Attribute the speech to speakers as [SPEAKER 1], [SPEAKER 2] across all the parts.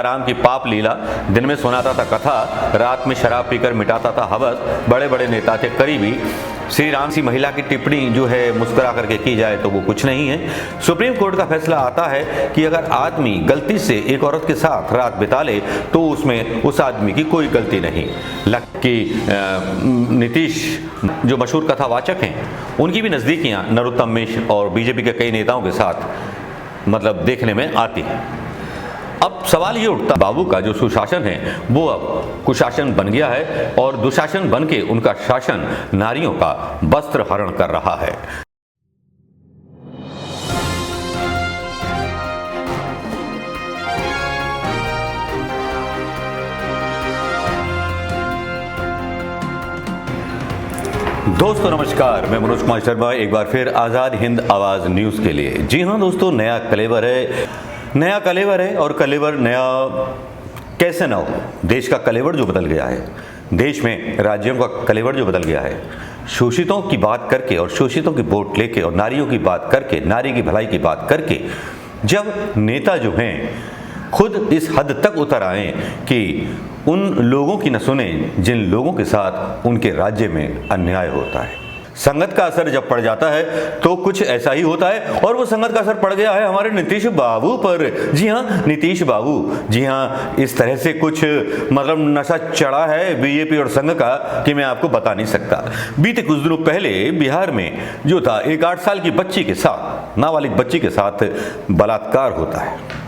[SPEAKER 1] राम की पाप लीला, दिन में सुनाता था कथा, रात में शराब पीकर मिटाता था हवस। बड़े बड़े नेता थे करीबी। श्री राम सी महिला की टिप्पणी जो है मुस्कुरा करके की जाए तो वो कुछ नहीं है। सुप्रीम कोर्ट का फैसला आता है कि अगर आदमी गलती से एक औरत के साथ रात बिता ले तो उसमें उस आदमी की कोई गलती नहीं। कि नीतीश जो मशहूर कथावाचक हैं उनकी भी नज़दीकियाँ नरोत्तम मिश्र और बीजेपी के कई नेताओं के साथ मतलब देखने में आती है। अब सवाल ये उठता, बाबू का जो सुशासन है वो अब कुशासन बन गया है और दुशासन बन के उनका शासन नारियों का वस्त्र हरण कर रहा है। दोस्तों नमस्कार, मैं मनोज कुमार शर्मा एक बार फिर आज़ाद हिंद आवाज़ न्यूज़ के लिए। जी हाँ दोस्तों, नया कलेवर है और कलेवर नया कैसे ना हो। देश का कलेवर जो बदल गया है, देश में राज्यों का कलेवर जो बदल गया है, शोषितों की बात करके और शोषितों की वोट लेके और नारियों की बात करके, नारी की भलाई की बात करके जब नेता जो हैं खुद इस हद तक उतर आए कि उन लोगों की न सुने जिन लोगों के साथ उनके राज्य में अन्याय होता है। संगत का असर जब पड़ जाता है तो कुछ ऐसा ही होता है और वो संगत का असर पड़ गया है हमारे नीतीश बाबू पर। जी हाँ, नीतीश बाबू, जी हाँ, इस तरह से कुछ मतलब नशा चढ़ा है बीजेपी और संघ का कि मैं आपको बता नहीं सकता। बीते कुछ दिनों पहले बिहार में जो था एक 8 साल की बच्ची के साथ, नाबालिग बच्ची के साथ बलात्कार होता है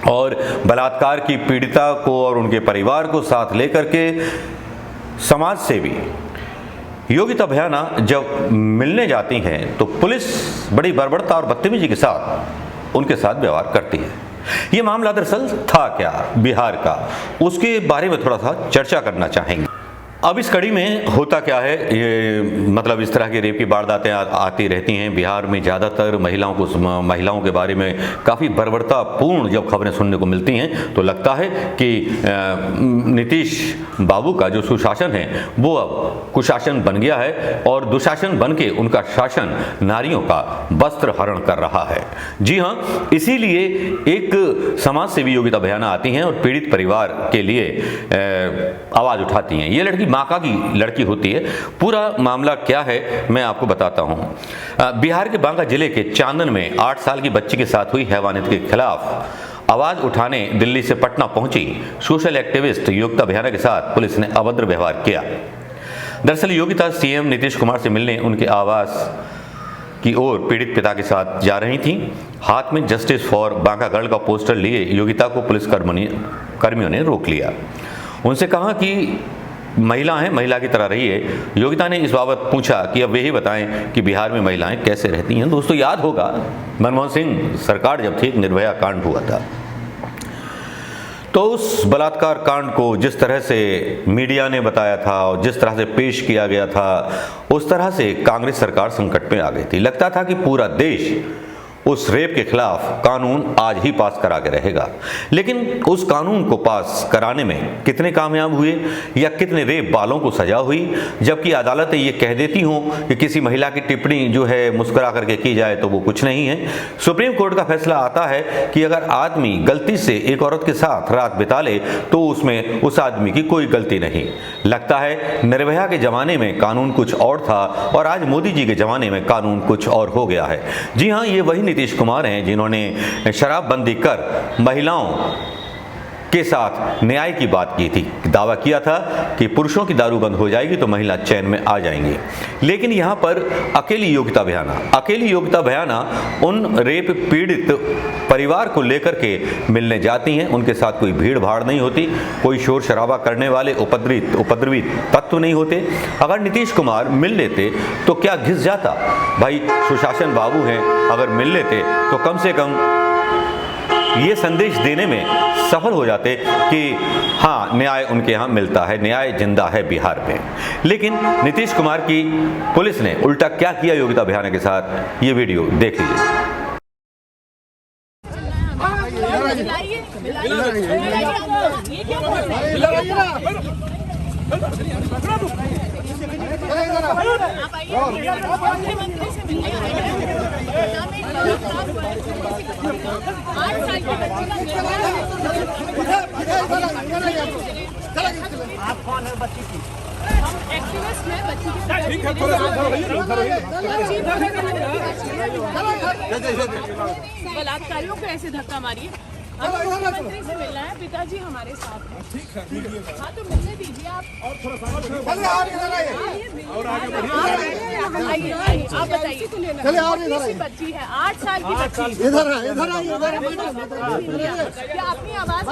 [SPEAKER 1] और बलात्कार की पीड़िता को और उनके परिवार को साथ लेकर के समाज सेवी योगिता भयाना जब मिलने जाती हैं तो पुलिस बड़ी बर्बरता और बदतमीजी के साथ उनके साथ व्यवहार करती है। ये मामला दरअसल था क्या बिहार का, उसके बारे में थोड़ा सा चर्चा करना चाहेंगे। अब इस कड़ी में होता क्या है, ये मतलब इस तरह की रेप की वारदातें आती रहती हैं बिहार में। ज़्यादातर महिलाओं के बारे में काफ़ी बर्बरतापूर्ण जब खबरें सुनने को मिलती हैं तो लगता है कि नीतीश बाबू का जो सुशासन है वो अब कुशासन बन गया है और दुशासन बन के उनका शासन नारियों का वस्त्र हरण कर रहा है। जी हाँ, इसीलिए एक समाज सेवी योगिता भयाना आती हैं और पीड़ित परिवार के लिए आवाज़ उठाती हैं। ये लड़की माका की लड़की होती है। पूरा मामला क्या है मैं आपको बताता हूं। बिहार के बांका जिले के चांदन में 8 साल की बच्ची के साथ हुई हैवानियत के खिलाफ आवाज उठाने दिल्ली से पटना पहुंची सोशल एक्टिविस्ट योगिता भयाना के साथ पुलिस ने अभद्र व्यवहार किया। दरअसल योगिता सीएम नीतीश कुमार से मिलने उनके आवास की ओर पीड़ित पिता के साथ जा रही थी। हाथ में जस्टिस फॉर बांका गर्ल का पोस्टर लिए योगिता को पुलिस कर्मियों ने रोक लिया। उनसे कहा कि महिला हैं, महिला की तरह रहिए। योगिता ने इस बाबत पूछा कि अब यही बताएं कि बिहार में महिलाएं कैसे रहती हैं। दोस्तों याद होगा मनमोहन सिंह सरकार जब थी, निर्भया कांड हुआ था, तो उस बलात्कार कांड को जिस तरह से मीडिया ने बताया था और जिस तरह से पेश किया गया था, उस तरह से कांग्रेस सरकार संकट में आ गई थी। लगता था कि पूरा देश उस रेप के खिलाफ कानून आज ही पास करा के रहेगा, लेकिन उस कानून को पास कराने में कितने कामयाब हुए या कितने रेप वालों को सजा हुई, जबकि अदालतें ये कह देती हों कि किसी महिला की टिप्पणी जो है मुस्कुरा करके की जाए तो वो कुछ नहीं है। सुप्रीम कोर्ट का फैसला आता है कि अगर आदमी गलती से एक औरत के साथ रात बिता ले तो उसमें उस आदमी की कोई गलती नहीं। लगता है निर्भया के जमाने में कानून कुछ और था और आज मोदी जी के जमाने में कानून कुछ और हो गया है। जी हाँ, ये वही नीतीश कुमार हैं जिन्होंने शराबबंदी कर महिलाओं के साथ न्याय की बात की थी। दावा किया था कि पुरुषों की दारू बंद हो जाएगी तो महिला चैन में आ जाएंगी। लेकिन यहाँ पर अकेली योगिता भयाना उन रेप पीड़ित परिवार को लेकर के मिलने जाती हैं। उनके साथ कोई भीड़ भाड़ नहीं होती, कोई शोर शराबा करने वाले उपद्रवी तत्व नहीं होते। अगर नीतीश कुमार मिल लेते तो क्या घिस जाता? भाई सुशासन बाबू हैं, अगर मिल लेते तो कम से कम ये संदेश देने में सफल हो जाते कि हाँ, न्याय उनके यहाँ मिलता है, न्याय जिंदा है बिहार में। लेकिन नीतीश कुमार की पुलिस ने उल्टा क्या किया योगिता भयाना के साथ, ये वीडियो देख लीजिए।
[SPEAKER 2] मुख्यमंत्री से मिलने आए हैं। 8 साल के
[SPEAKER 3] आप कौन है बच्ची की?
[SPEAKER 2] हम एक्टिविस्ट हैं बच्ची के बलात्कारियों को ऐसे धक्का मारिए। हमें मुख्यमंत्री से मिलना है, पिताजी हमारे साथ हैं। हाँ तो मिलने दीजिए आप। आइए आप बताइए। छोटी सी बच्ची है, 8 साल की बच्ची।
[SPEAKER 4] इधर
[SPEAKER 2] क्या अपनी आवाज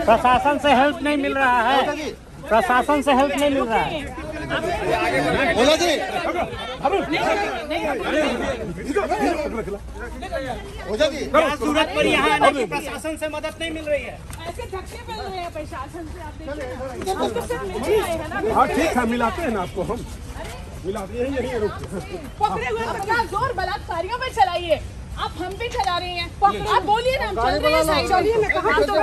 [SPEAKER 3] प्रशासन से हेल्प नहीं मिल रहा है, प्रशासन से हेल्प नहीं मिल रहा है।
[SPEAKER 4] बोला जी
[SPEAKER 3] क्या सूरत पर यहाँ आने की प्रशासन से मदद नहीं मिल रही है?
[SPEAKER 2] ऐसे धक्के मिल रहे हैं प्रशासन से। आप देखिए
[SPEAKER 4] हाँ ठीक है, मिलाते हैं ना आपको, हम मिलाते हैं। यही
[SPEAKER 2] पकड़े हुए अपना जोर बलात्कारियों पे चलाइए। आप हम पे चला रहे हैं, आप बोलिए ना, हम चल रहे हैं साइड। चलिए मैं कहा तो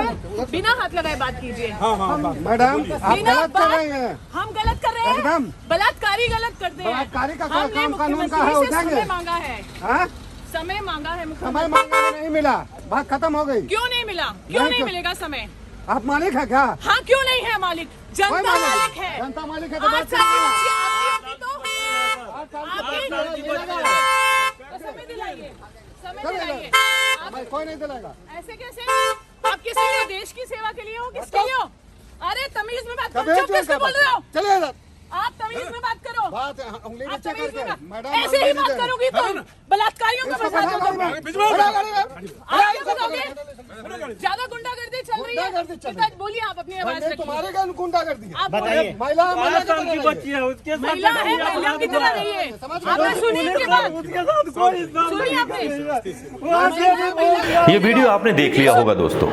[SPEAKER 2] बिना हाथ लगाए बात कीजिए।
[SPEAKER 4] मैडम आप गलत कर रहे हैं।
[SPEAKER 2] हम गलत कर रहे हैं,
[SPEAKER 4] एकदम।
[SPEAKER 2] बलात्कारी गलत करते हैं।
[SPEAKER 4] बलात्कारी का
[SPEAKER 2] हमने
[SPEAKER 4] काम कानून का है,
[SPEAKER 2] मुख्यमंत्री से
[SPEAKER 4] उठाएंगे।
[SPEAKER 2] समय मांगा है,
[SPEAKER 4] हाँ?
[SPEAKER 2] समय मांगा है
[SPEAKER 4] समय
[SPEAKER 2] मुख्यमंत्री।
[SPEAKER 4] मांगा नहीं मिला, बात खत्म हो गई।
[SPEAKER 2] क्यों नहीं मिला? क्यों नहीं मिलेगा समय?
[SPEAKER 4] आप मालिक है क्या?
[SPEAKER 2] हाँ क्यों नहीं है मालिक? जनता मालिक है।
[SPEAKER 4] जनता मालिक है तो
[SPEAKER 2] 8
[SPEAKER 4] बात
[SPEAKER 2] साल की
[SPEAKER 4] करिए।
[SPEAKER 2] बच्ची आपकी तो समय दिलाइए, समय दिलाइए।
[SPEAKER 4] कोई नहीं दिलाएगा।
[SPEAKER 2] ऐसे कैसे? आप किसी के देश की सेवा के लिए हो, किसके लिए हो? अरे तमीज में बात करो।
[SPEAKER 4] कभी
[SPEAKER 2] चुप किससे बोल रहे हो?
[SPEAKER 4] चलिए इधर
[SPEAKER 2] आप तमीज में बात करो।
[SPEAKER 4] बात उंगली
[SPEAKER 2] आप
[SPEAKER 4] नीचे
[SPEAKER 2] तमीज
[SPEAKER 4] करके
[SPEAKER 2] में
[SPEAKER 4] मैडम
[SPEAKER 2] ऐसे ही बात करोगी तुम, बलात्कारियों का बता दो। आप क्या बताओगे? ज्यादा गुंडागर्दी चल रही है।
[SPEAKER 4] गुंडागर्दी चल रही है।
[SPEAKER 2] पिता, बोलिए आप अपनी आवाज रखिए।
[SPEAKER 4] तुम्हारे का गुंडा कर दिया।
[SPEAKER 2] आप
[SPEAKER 3] बताइए।
[SPEAKER 4] महिला
[SPEAKER 3] पाँच साल की बच्ची है, उसके साथ
[SPEAKER 2] महिला है, महिला की तरह नहीं है। आपने सुनी इनकी बात?
[SPEAKER 3] उसके साथ कोई
[SPEAKER 2] सुनी आपने?
[SPEAKER 1] ये वीडियो आपने देख लिया होगा दोस्तों।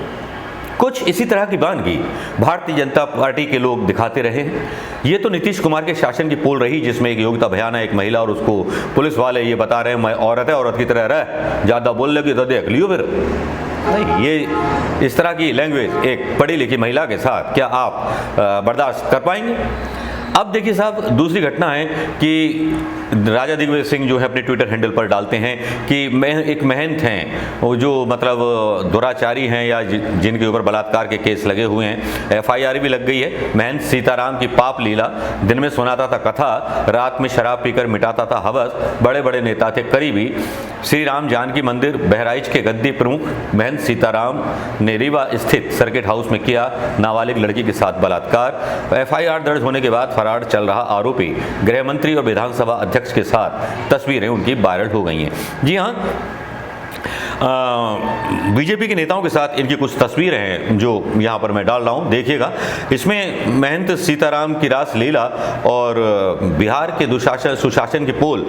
[SPEAKER 1] कुछ इसी तरह की वानगी भारतीय जनता पार्टी के लोग दिखाते रहे हैं। ये तो नीतीश कुमार के शासन की पोल रही, जिसमें एक योग्यता बयान है, एक महिला, और उसको पुलिस वाले ये बता रहे हैं मैं औरत है, औरत की तरह रह, ज़्यादा बोल लगी तो देख लियो फिर। नहीं, ये इस तरह की लैंग्वेज एक पढ़ी लिखी महिला के साथ क्या आप बर्दाश्त कर पाएंगे? अब देखिए साहब, दूसरी घटना है कि राजा दिग्विजय सिंह जो है अपने ट्विटर हैंडल पर डालते हैं कि एक महंत हैं, वो जो मतलब दुराचारी हैं या जिनके ऊपर बलात्कार के केस लगे हुए हैं, FIR भी लग गई है। महंत सीताराम की पाप लीला, दिन में सुनाता था कथा, रात में शराब पीकर मिटाता था हवस, बड़े बड़े नेता थे करीबी। श्री राम जानकी मंदिर बहराइच के गद्दी प्रमुख महंत सीताराम ने रीवा स्थित सर्किट हाउस में किया नाबालिग लड़की के साथ बलात्कार। FIR दर्ज होने के बाद फरार चल रहा आरोपी गृह मंत्री और विधानसभा अध्यक्ष के साथ तस्वीरें उनकी वायरल हो गई हैं। जी हाँ, बीजेपी के नेताओं के साथ इनकी कुछ तस्वीरें हैं जो यहाँ पर मैं डाल रहा हूँ, देखिएगा। इसमें महंत सीताराम की रास लीला और बिहार के सुशासन की पोल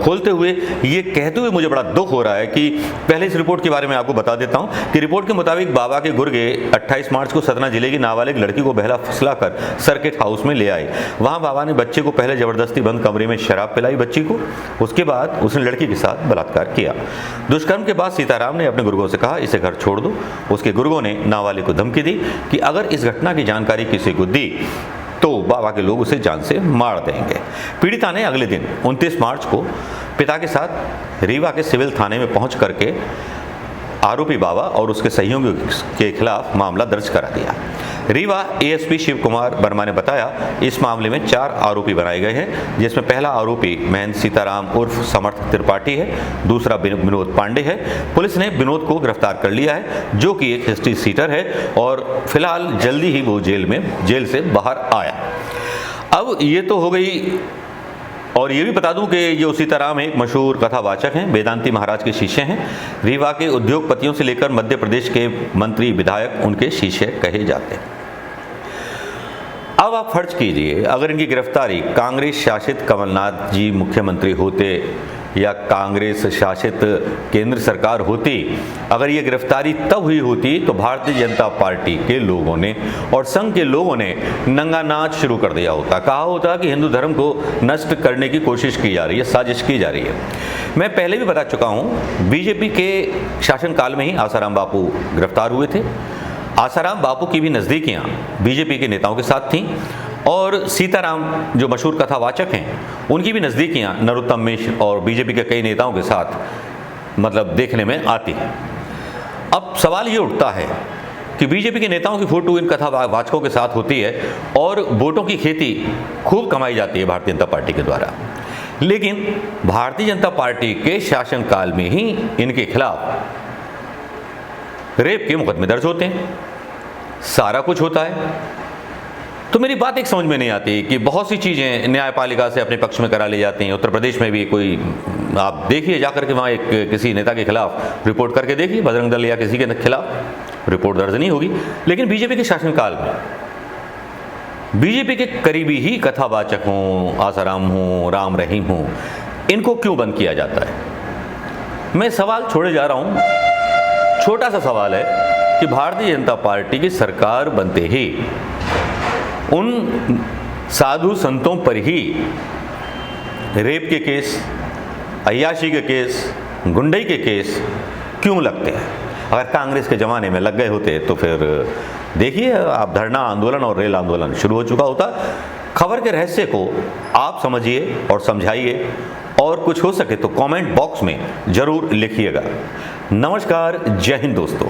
[SPEAKER 1] खोलते हुए ये कहते हुए मुझे बड़ा दुख हो रहा है कि पहले इस रिपोर्ट के बारे में आपको बता देता हूँ कि रिपोर्ट के मुताबिक बाबा के गुर्गे 28 मार्च को सतना जिले की नाबालिग लड़की को बहला फुसलाकर सर्किट हाउस में ले आए। वहाँ बाबा ने बच्चे को पहले जबरदस्ती बंद कमरे में शराब पिलाई बच्ची को, उसके बाद उसने लड़की के साथ बलात्कार किया। दुष्कर्म के बाद सीताराम ने अपने गुर्गों से कहा इसे घर छोड़ दो। उसके गुर्गों ने नाबालिग को धमकी दी कि अगर इस घटना की जानकारी किसी को दी तो बाबा के लोग उसे जान से मार देंगे। पीड़िता ने अगले दिन 29 मार्च को पिता के साथ रीवा के सिविल थाने में पहुंच करके आरोपी बाबा और उसके सहयोगियों के खिलाफ मामला दर्ज करा दिया। रीवा ASP शिव कुमार वर्मा ने बताया इस मामले में 4 आरोपी बनाए गए हैं, जिसमें पहला आरोपी महंत सीताराम उर्फ समर्थ त्रिपाठी है, दूसरा विनोद पांडे है। पुलिस ने विनोद को गिरफ्तार कर लिया है, जो कि एक हिस्ट्री सीटर है और फिलहाल जल्दी ही वो जेल से बाहर आया। अब ये तो हो गई, और ये भी बता दूं कि जो सीताराम एक मशहूर कथावाचक हैं, वेदांती महाराज के शिष्य हैं। रीवा के उद्योगपतियों से लेकर मध्य प्रदेश के मंत्री विधायक उनके शिष्य कहे जाते हैं। अब आप फर्ज कीजिए अगर इनकी गिरफ्तारी कांग्रेस शासित कमलनाथ जी मुख्यमंत्री होते या कांग्रेस शासित केंद्र सरकार होती, अगर ये गिरफ्तारी तब हुई होती तो भारतीय जनता पार्टी के लोगों ने और संघ के लोगों ने नंगा नाच शुरू कर दिया होता। कहा होता कि हिंदू धर्म को नष्ट करने की कोशिश की जा रही है, साजिश की जा रही है। मैं पहले भी बता चुका हूँ, बीजेपी के शासनकाल में ही आसाराम बापू गिरफ्तार हुए थे आसाराम बापू की भी नज़दीकियां बीजेपी के नेताओं के साथ थीं और सीताराम जो मशहूर कथावाचक हैं उनकी भी नज़दीकियां नरोत्तम मिश्र और बीजेपी के कई नेताओं के साथ मतलब देखने में आती हैं। अब सवाल ये उठता है कि बीजेपी के नेताओं की फोटो इन कथावाचकों के साथ होती है और वोटों की खेती खूब कमाई जाती है भारतीय जनता पार्टी के द्वारा, लेकिन भारतीय जनता पार्टी के शासनकाल में ही इनके खिलाफ रेप के मुकदमे दर्ज होते हैं, सारा कुछ होता है। तो मेरी बात एक समझ में नहीं आती कि बहुत सी चीज़ें न्यायपालिका से अपने पक्ष में करा ली जाती हैं। उत्तर प्रदेश में भी कोई आप देखिए जाकर के वहाँ एक किसी नेता के खिलाफ रिपोर्ट करके देखिए, बजरंग दल या किसी के खिलाफ रिपोर्ट दर्ज नहीं होगी। लेकिन बीजेपी के शासनकाल में बीजेपी के करीबी ही कथावाचक हों, आसाराम हों, राम रहीम हों, इनको क्यों बंद किया जाता है? मैं सवाल छोड़े जा रहा हूँ। छोटा सा सवाल है कि भारतीय जनता पार्टी की सरकार बनते ही उन साधु संतों पर ही रेप के केस, अय्याशी के केस, गुंडई के केस क्यों लगते हैं? अगर कांग्रेस के ज़माने में लग गए होते तो फिर देखिए आप धरना आंदोलन और रेल आंदोलन शुरू हो चुका होता। खबर के रहस्य को आप समझिए और समझाइए और कुछ हो सके तो कमेंट बॉक्स में ज़रूर लिखिएगा। नमस्कार, जय हिंद दोस्तों।